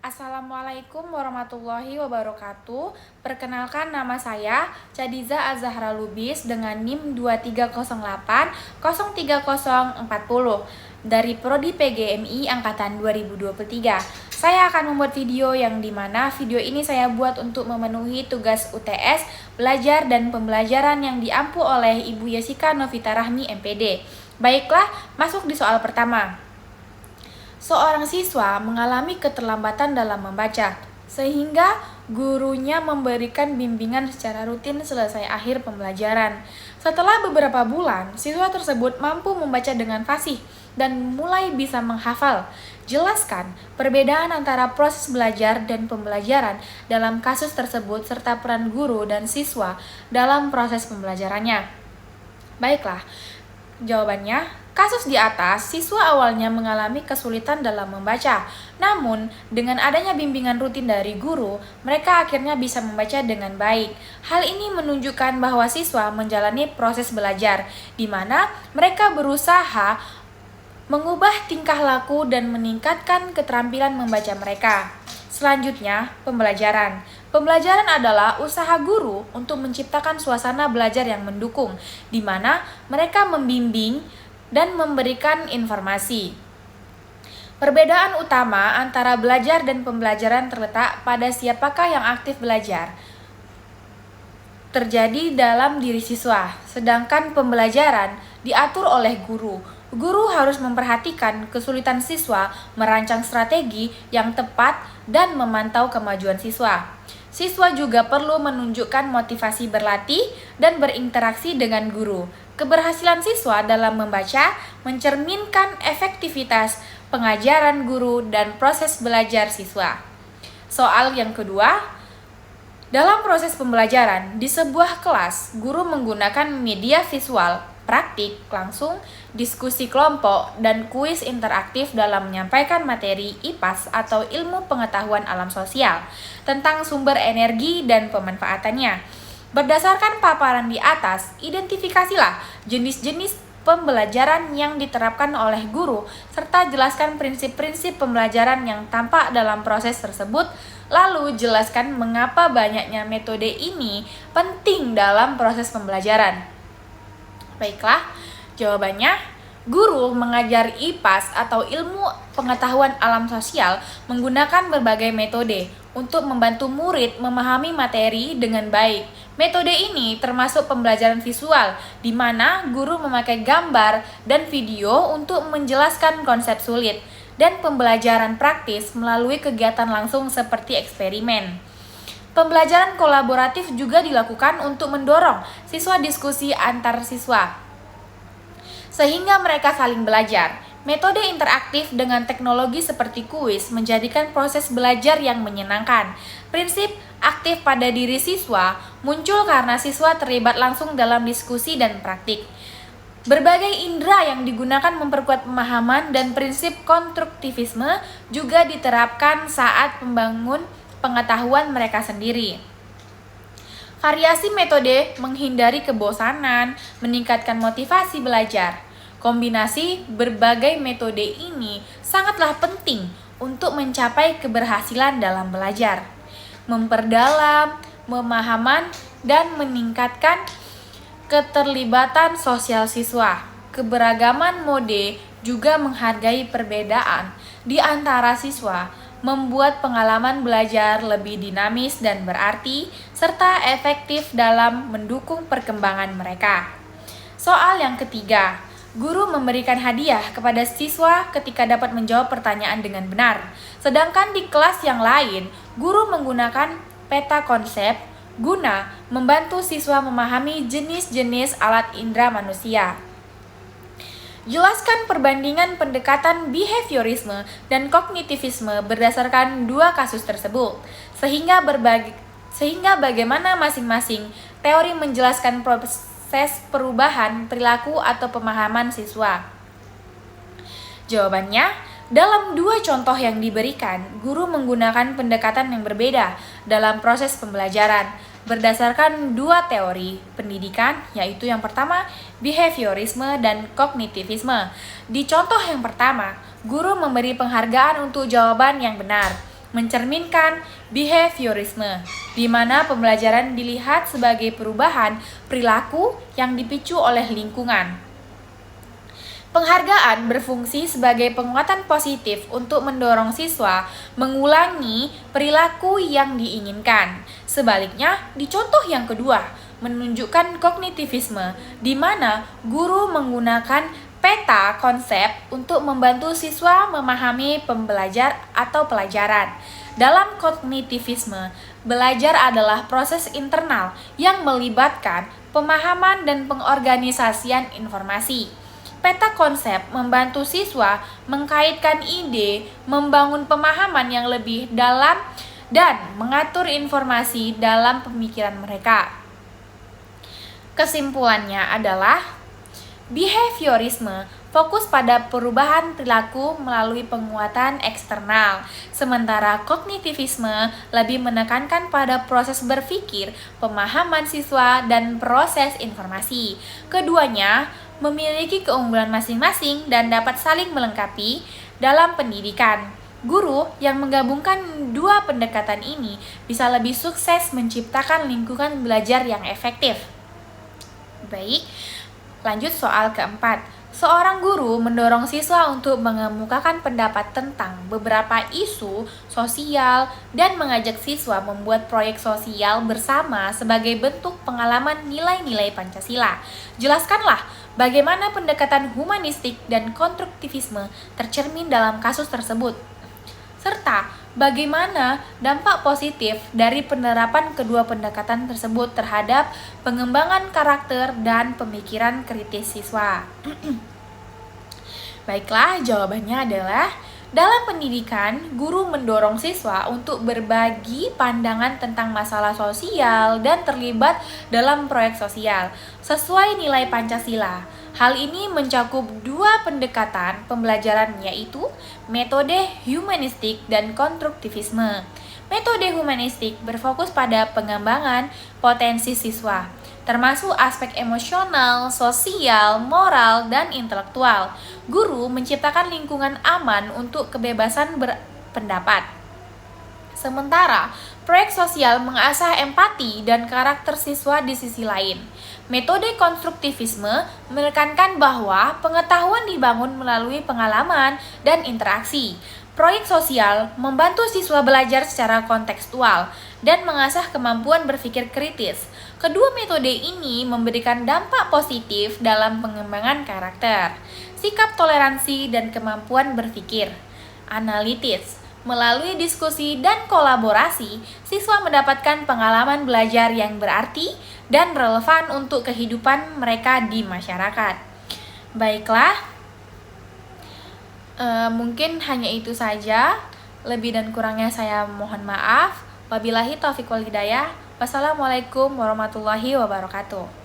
Assalamualaikum warahmatullahi wabarakatuh. Perkenalkan, nama saya Chadiza Azahra Lubis dengan NIM 2308 03040 dari Prodi PGMI Angkatan 2023. Saya akan membuat video yang dimana video ini saya buat untuk memenuhi tugas UTS, belajar dan pembelajaran yang diampu oleh Ibu Yesika Novita Rahmi MPD. Baiklah, masuk di soal pertama. Seorang siswa mengalami keterlambatan dalam membaca, sehingga gurunya memberikan bimbingan secara rutin selesai akhir pembelajaran. Setelah beberapa bulan, siswa tersebut mampu membaca dengan fasih dan mulai bisa menghafal. Jelaskan perbedaan antara proses belajar dan pembelajaran dalam kasus tersebut serta peran guru dan siswa dalam proses pembelajarannya. Baiklah, jawabannya, kasus di atas, siswa awalnya mengalami kesulitan dalam membaca. Namun, dengan adanya bimbingan rutin dari guru, mereka akhirnya bisa membaca dengan baik. Hal ini menunjukkan bahwa siswa menjalani proses belajar, di mana mereka berusaha mengubah tingkah laku dan meningkatkan keterampilan membaca mereka. Selanjutnya, pembelajaran. Pembelajaran adalah usaha guru untuk menciptakan suasana belajar yang mendukung, di mana mereka membimbing dan memberikan informasi. Perbedaan utama antara belajar dan pembelajaran terletak pada siapakah yang aktif belajar terjadi dalam diri siswa, sedangkan pembelajaran diatur oleh guru. Guru harus memperhatikan kesulitan siswa, merancang strategi yang tepat, dan memantau kemajuan siswa. Siswa juga perlu menunjukkan motivasi berlatih dan berinteraksi dengan guru. Keberhasilan siswa dalam membaca mencerminkan efektivitas pengajaran guru dan proses belajar siswa. Soal yang kedua, dalam proses pembelajaran di sebuah kelas, guru menggunakan media visual, praktik langsung, diskusi kelompok, dan kuis interaktif dalam menyampaikan materi IPAS atau ilmu pengetahuan alam sosial tentang sumber energi dan pemanfaatannya. Berdasarkan paparan di atas, identifikasilah jenis-jenis pembelajaran yang diterapkan oleh guru, serta jelaskan prinsip-prinsip pembelajaran yang tampak dalam proses tersebut. Lalu jelaskan mengapa banyaknya metode ini penting dalam proses pembelajaran. Baiklah, jawabannya, guru mengajar IPAS atau ilmu pengetahuan alam sosial menggunakan berbagai metode untuk membantu murid memahami materi dengan baik. Metode ini termasuk pembelajaran visual, di mana guru memakai gambar dan video untuk menjelaskan konsep sulit, dan pembelajaran praktis melalui kegiatan langsung seperti eksperimen. Pembelajaran kolaboratif juga dilakukan untuk mendorong siswa diskusi antar siswa, sehingga mereka saling belajar. Metode interaktif dengan teknologi seperti kuis menjadikan proses belajar yang menyenangkan. Prinsip aktif pada diri siswa muncul karena siswa terlibat langsung dalam diskusi dan praktik. Berbagai indera yang digunakan memperkuat pemahaman dan prinsip konstruktivisme juga diterapkan saat membangun pengetahuan mereka sendiri. Variasi metode menghindari kebosanan, meningkatkan motivasi belajar. Kombinasi berbagai metode ini sangatlah penting untuk mencapai keberhasilan dalam belajar, memperdalam pemahaman, dan meningkatkan keterlibatan sosial siswa. Keberagaman mode juga menghargai perbedaan di antara siswa, membuat pengalaman belajar lebih dinamis dan berarti, serta efektif dalam mendukung perkembangan mereka. Soal yang ketiga, guru memberikan hadiah kepada siswa ketika dapat menjawab pertanyaan dengan benar. Sedangkan di kelas yang lain, guru menggunakan peta konsep guna membantu siswa memahami jenis-jenis alat indera manusia. Jelaskan perbandingan pendekatan behaviorisme dan kognitivisme berdasarkan dua kasus tersebut, sehingga bagaimana masing-masing teori menjelaskan proses perubahan perilaku atau pemahaman siswa. Jawabannya, dalam dua contoh yang diberikan, guru menggunakan pendekatan yang berbeda dalam proses pembelajaran berdasarkan dua teori pendidikan, yaitu yang pertama, behaviorisme dan kognitivisme. Di contoh yang pertama, guru memberi penghargaan untuk jawaban yang benar. mencerminkan behaviorisme, di mana pembelajaran dilihat sebagai perubahan perilaku yang dipicu oleh lingkungan. Penghargaan berfungsi sebagai penguatan positif untuk mendorong siswa mengulangi perilaku yang diinginkan. Sebaliknya, di contoh yang kedua, menunjukkan kognitivisme, di mana guru menggunakan peta konsep untuk membantu siswa memahami pembelajar atau pelajaran. Dalam kognitivisme, belajar adalah proses internal yang melibatkan pemahaman dan pengorganisasian informasi. Peta konsep membantu siswa mengkaitkan ide, membangun pemahaman yang lebih dalam, dan mengatur informasi dalam pemikiran mereka. Kesimpulannya adalah behaviorisme fokus pada perubahan perilaku melalui penguatan eksternal, sementara kognitivisme lebih menekankan pada proses berpikir, pemahaman siswa, dan proses informasi. Keduanya memiliki keunggulan masing-masing dan dapat saling melengkapi dalam pendidikan. Guru yang menggabungkan dua pendekatan ini bisa lebih sukses menciptakan lingkungan belajar yang efektif. Baik, lanjut soal keempat. Seorang guru mendorong siswa untuk mengemukakan pendapat tentang beberapa isu sosial dan mengajak siswa membuat proyek sosial bersama sebagai bentuk pengalaman nilai-nilai Pancasila. Jelaskanlah bagaimana pendekatan humanistik dan konstruktivisme tercermin dalam kasus tersebut, serta bagaimana dampak positif dari penerapan kedua pendekatan tersebut terhadap pengembangan karakter dan pemikiran kritis siswa. Baiklah, jawabannya adalah dalam pendidikan, guru mendorong siswa untuk berbagi pandangan tentang masalah sosial dan terlibat dalam proyek sosial sesuai nilai Pancasila. Hal ini mencakup dua pendekatan pembelajaran, yaitu metode humanistik dan konstruktivisme. Metode humanistik berfokus pada pengembangan potensi siswa, termasuk aspek emosional, sosial, moral, dan intelektual. Guru menciptakan lingkungan aman untuk kebebasan berpendapat. Sementara, proyek sosial mengasah empati dan karakter siswa di sisi lain. Metode konstruktivisme menekankan bahwa pengetahuan dibangun melalui pengalaman dan interaksi. Proyek sosial membantu siswa belajar secara kontekstual dan mengasah kemampuan berpikir kritis. Kedua metode ini memberikan dampak positif dalam pengembangan karakter, sikap toleransi, dan kemampuan berpikir analitis. Melalui diskusi dan kolaborasi, siswa mendapatkan pengalaman belajar yang berarti dan relevan untuk kehidupan mereka di masyarakat. Baiklah, mungkin hanya itu saja. Lebih dan kurangnya saya mohon maaf. Wabillahi taufiq wal hidayah. Wassalamualaikum warahmatullahi wabarakatuh.